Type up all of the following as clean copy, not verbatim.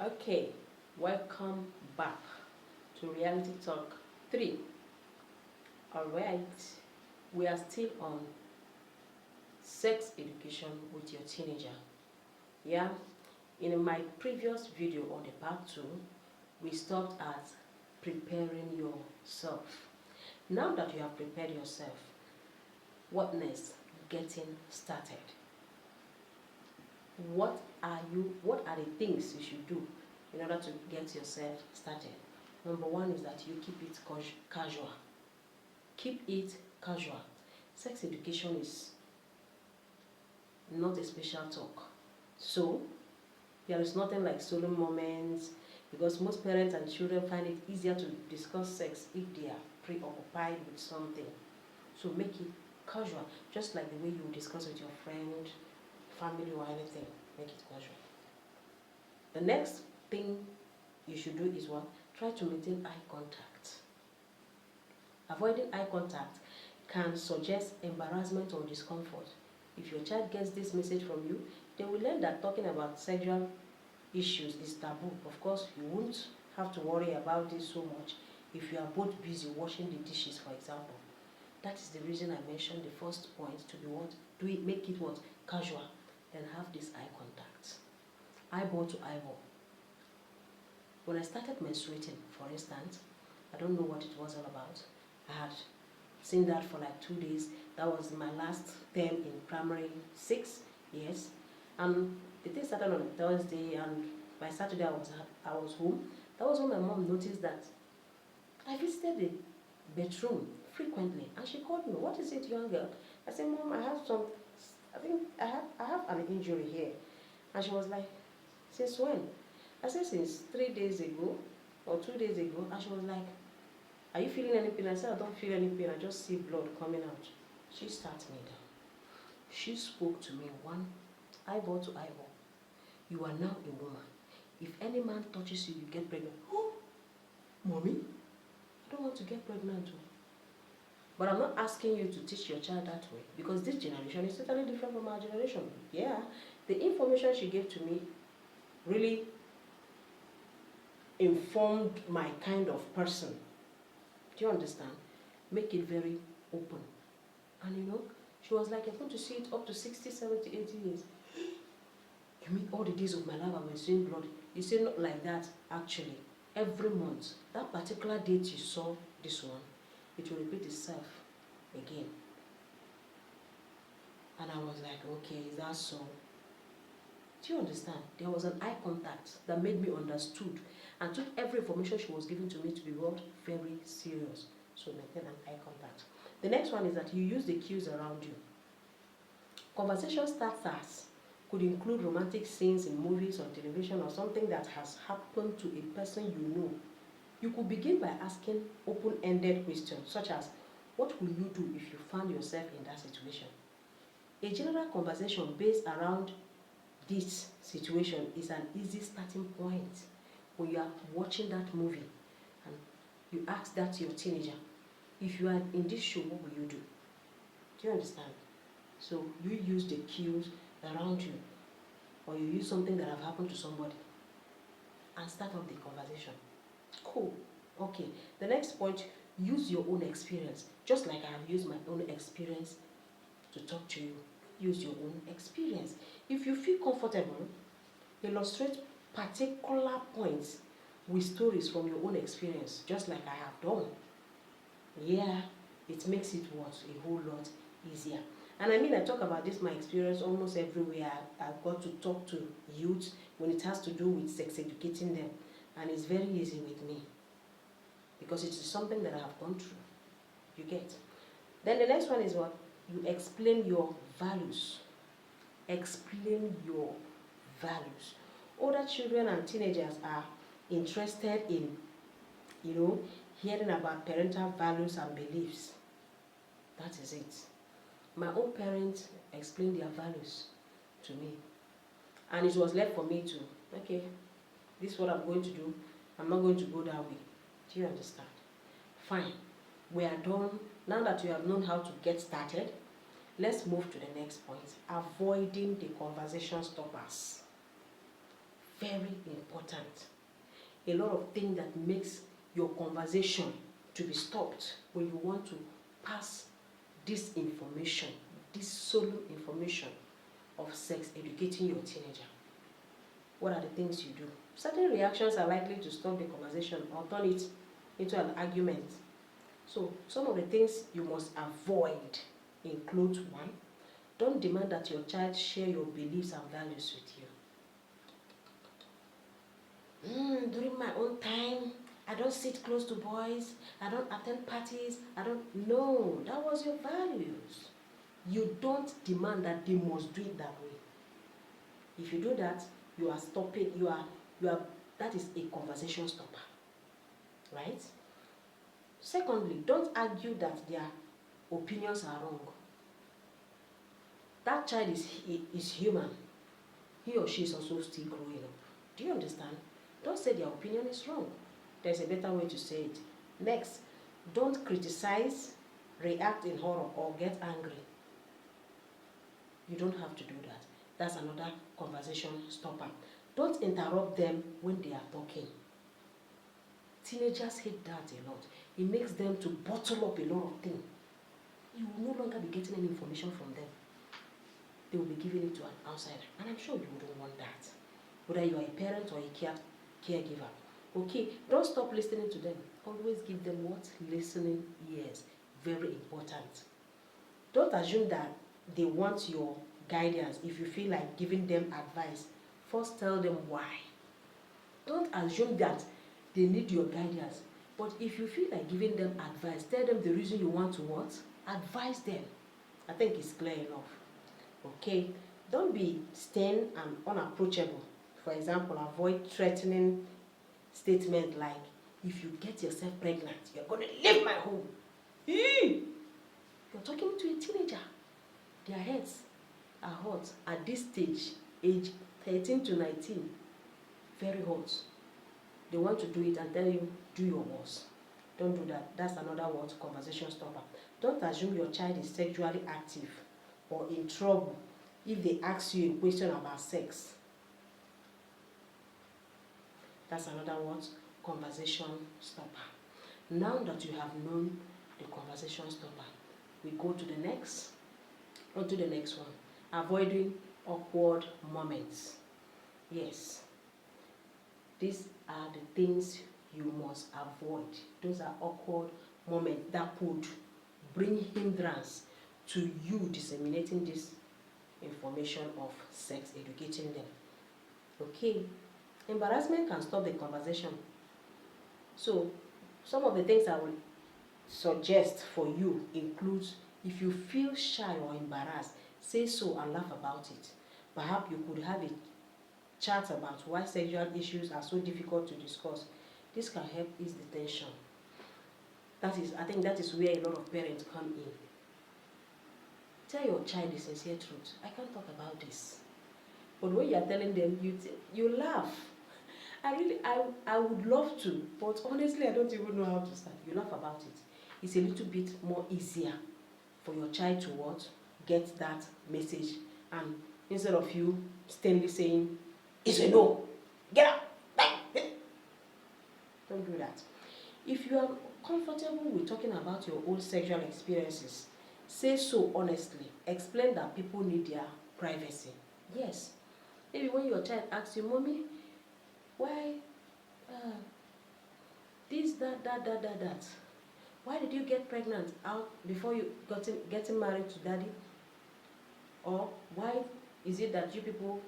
Okay, welcome back to Reality Talk 3. Alright, we are still on sex education with your teenager. Yeah, in my previous video on the part 2, we stopped at preparing yourself. Now that you have prepared yourself, what next? Getting started. What are the things you should do in order to get yourself started? Number one is that you keep it casual. Keep it casual. Sex education is not a special talk. So, there is nothing like solemn moments because most parents and children find it easier to discuss sex if they are preoccupied with something. So make it casual, just like the way you discuss with your friend, family or anything. Make it casual. The next thing you should do is what? Try to maintain eye contact. Avoiding eye contact can suggest embarrassment or discomfort. If your child gets this message from you, they will learn that talking about sexual issues is taboo. Of course, you won't have to worry about this so much if you are both busy washing the dishes, for example. That is the reason I mentioned the first point to be what? Make it what? Casual. Then have this eye contact. Eyeball to eyeball. When I started menstruating, for instance, I don't know what it was all about. I had seen that for like 2 days. That was my last term in primary 6, yes. And the thing started on a Thursday, and by Saturday I was home. That was when my mom noticed that I visited the bedroom frequently, and she called me. What is it, young girl? I said, Mom, I think I have an injury here. And she was like, since when? I said, since 3 days ago or 2 days ago. And she was like, are you feeling any pain? I said, I don't feel any pain. I just see blood coming out. She sat me down. She spoke to me one eyeball to eyeball. You are now a woman. If any man touches you, you get pregnant. Oh, Mommy, I don't want to get pregnant. But I'm not asking you to teach your child that way, because this generation is totally different from our generation. Yeah, the information she gave to me really informed my kind of person. Do you understand? Make it very open. And she was like, you're going to see it up to 60, 70, 80 years. You mean all the days of my life I was seeing blood? You say not like that, actually. Every month, that particular date you saw this one, it will repeat itself again. And I was like, okay, is that so? Do you understand? There was an eye contact that made me understood and took every information she was giving to me to be what? Very serious. So maintain an eye contact. The next one is that you use the cues around you. Conversation starters could include romantic scenes in movies or television or something that has happened to a person you know. You could begin by asking open-ended questions such as, what will you do if you found yourself in that situation? A general conversation based around this situation is an easy starting point. When you are watching that movie and you ask that to your teenager, if you are in this show, what will you do? Do you understand? So you use the cues around you, or you use something that have happened to somebody and start up the conversation. Cool. Okay. The next point, use your own experience. Just like I have used my own experience to talk to you. Use your own experience. If you feel comfortable, illustrate particular points with stories from your own experience, just like I have done. Yeah, it makes it what? A whole lot easier. And I mean, I talk about this, my experience, almost everywhere. I've got to talk to youth when it has to do with sex educating them. And it's very easy with me because it is something that I have gone through. You get? Then the next one is what? You explain your values. Explain your values. Older children and teenagers are interested in, hearing about parental values and beliefs. That is it. My own parents explained their values to me. And it was left for me to, okay, this is what I'm going to do. I'm not going to go that way. Do you understand? Fine. We are done. Now that you have known how to get started, let's move to the next point. Avoiding the conversation stoppers. very important. A lot of things that makes your conversation to be stopped when you want to pass this information, this solo information of sex educating your teenager. What are the things you do? Certain reactions are likely to stop the conversation or turn it into an argument. So some of the things you must avoid include: 1, don't demand that your child share your beliefs and values with you. During my own time, I don't sit close to boys, I don't attend parties, no, that was your values. You don't demand that they must do it that way. If you do that, you are stopping, that is a conversation stopper, right? Secondly, don't argue that their opinions are wrong. That child is human. He or she is also still growing up. Do you understand? Don't say their opinion is wrong. There's a better way to say it. Next, don't criticize, react in horror, or get angry. You don't have to do that. That's another conversation stopper. Don't interrupt them when they are talking. Teenagers hate that a lot. It makes them to bottle up a lot of things. You will no longer be getting any information from them. They will be giving it to an outsider. And I'm sure you wouldn't want that. Whether you are a parent or a caregiver. Okay, don't stop listening to them. Always give them what? Listening ears. Very important. Don't assume that they want your guidance if you feel like giving them advice. First tell them why. Don't assume that they need your guidance. But if you feel like giving them advice, tell them the reason you want to what? Advise them. I think it's clear enough. Okay? Don't be stern and unapproachable. For example, avoid threatening statements like, if you get yourself pregnant, you're going to leave my home. You're talking to a teenager. Their heads are hot at this stage, age 13 to 19. Very hot. They want to do it and tell you, do your worst. Don't do that. That's another word, conversation stopper. Don't assume your child is sexually active or in trouble if they ask you a question about sex. That's another word, conversation stopper. Now that you have known the conversation stopper, we go to the next. On to the next one. Avoiding awkward moments. Yes. These are the things you must avoid. Those are awkward moments that could bring hindrance to you disseminating this information of sex, educating them. Okay. Embarrassment can stop the conversation. So, some of the things I will suggest for you includes: if you feel shy or embarrassed, say so and laugh about it. Perhaps you could have a chat about why sexual issues are so difficult to discuss. This can help ease the tension. I think that is where a lot of parents come in. Tell your child the sincere truth. I can't talk about this. But when you are telling them, you laugh. I would love to, but honestly, I don't even know how to start. You laugh about it. It's a little bit more easier for your child to what? Get that message. And instead of you sternly saying, it's a no, get out. Don't do that. If you are comfortable with talking about your own sexual experiences, say so honestly. Explain that people need their privacy. Yes. Maybe when your child asks you, Mommy, why this, that. Why did you get pregnant out before you getting married to daddy? Or why is it that you people,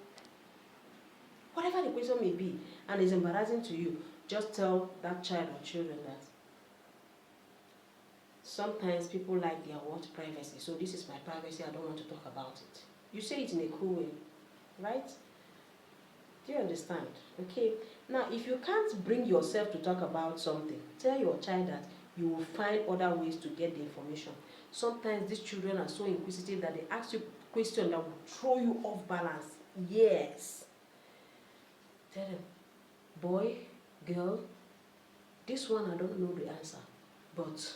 whatever the question may be, and it's embarrassing to you, just tell that child or children that sometimes people like their what? Privacy. So this is my privacy, I don't want to talk about it. You say it in a cool way, right? Do you understand? Okay. Now, if you can't bring yourself to talk about something, tell your child that you will find other ways to get the information. Sometimes these children are so inquisitive that they ask you questions that will throw you off balance. Yes. Tell them, boy, girl, this one I don't know the answer, but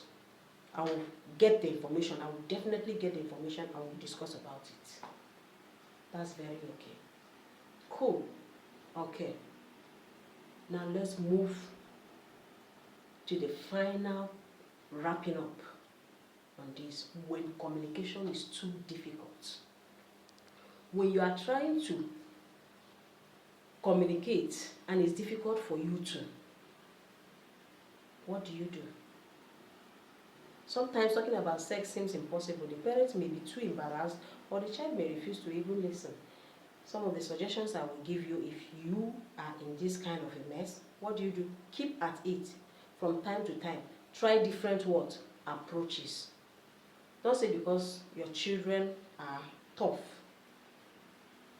I will get the information. I will definitely get the information and we'll discuss about it. That's very okay. Cool. Okay. Now let's move to the final wrapping up on this. When communication is too difficult. When you are trying to communicate and it's difficult for you to, what do? Sometimes talking about sex seems impossible. The parents may be too embarrassed or the child may refuse to even listen. Some of the suggestions I will give you if you are in this kind of a mess, what do? Keep at it from time to time. Try different approaches. Don't say because your children are tough,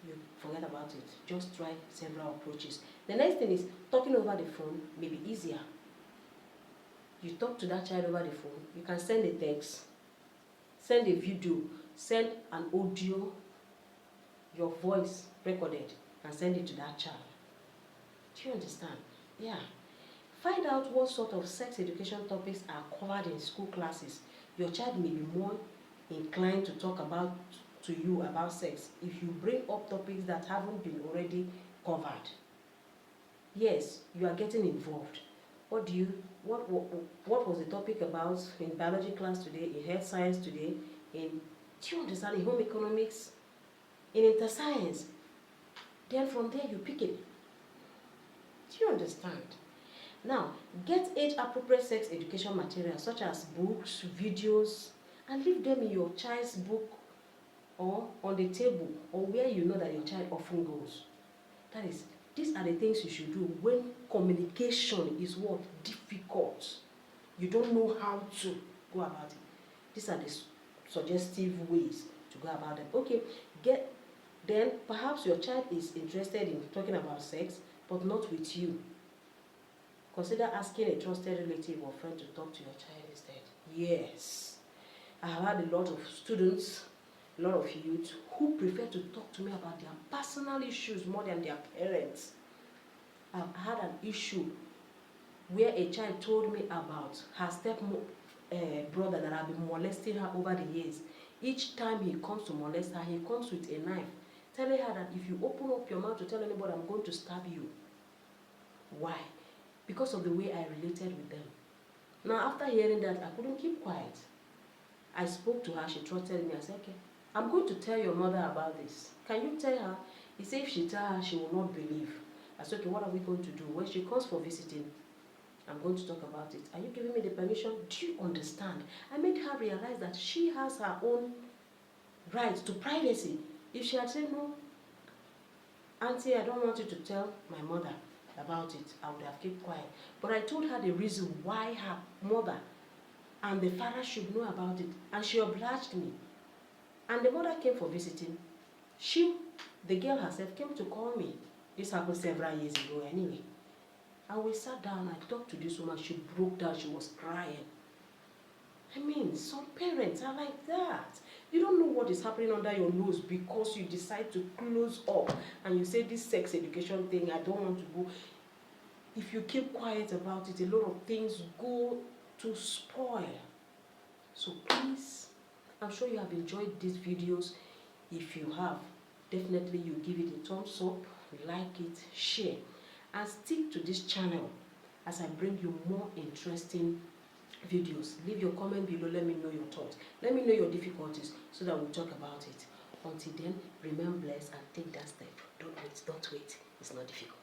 you forget about it. Just try several approaches. The next thing is talking over the phone may be easier. You talk to that child over the phone, you can send a text, send a video, send an audio, your voice recorded, and send it to that child. Do you understand? Yeah. Find out what sort of sex education topics are covered in school classes. Your child may be more inclined to talk to you about sex if you bring up topics that haven't been already covered. Yes, you are getting involved. What was the topic about in biology class today, in health science today, do you understand, in home economics, in inter-science? Then from there you pick it. Do you understand? Now, get age-appropriate sex education materials such as books, videos, and leave them in your child's book or on the table or where you know that your child often goes. That is, these are the things you should do when communication is difficult. You don't know how to go about it. These are the suggestive ways to go about it. Okay, then perhaps your child is interested in talking about sex, but not with you. Consider asking a trusted relative or friend to talk to your child instead. Yes, I have had a lot of students, a lot of youth who prefer to talk to me about their personal issues more than their parents. I've had an issue where a child told me about her brother that had been molesting her over the years. Each time he comes to molest her, he comes with a knife, telling her that if you open up your mouth to tell anybody, I'm going to stab you. Why? Because of the way I related with them. Now, after hearing that, I couldn't keep quiet. I spoke to her, she trusted me. I said, okay, I'm going to tell your mother about this. Can you tell her? He said if she tells her, she will not believe. I said, okay, what are we going to do? When she comes for visiting, I'm going to talk about it. Are you giving me the permission? Do you understand? I made her realize that she has her own right to privacy. If she had said, no, Auntie, I don't want you to tell my mother about it, I would have kept quiet. But I told her the reason why her mother and the father should know about it, and she obliged me. And the mother came for visiting. The girl herself, came to call me. This happened several years ago anyway. And we sat down, I talked to this woman, she broke down, she was crying. I mean, some parents are like that. You don't know what is happening under your nose because you decide to close up and you say this sex education thing, I don't want to go. If you keep quiet about it, a lot of things go to spoil. So please, I'm sure you have enjoyed these videos. If you have, definitely you give it a thumbs up, like it, share, and stick to this channel as I bring you more interesting videos. Leave your comment below, let me know your thoughts. Let me know your difficulties so that we'll talk about it. Until then, remain blessed and take that step. Don't wait, it's not difficult.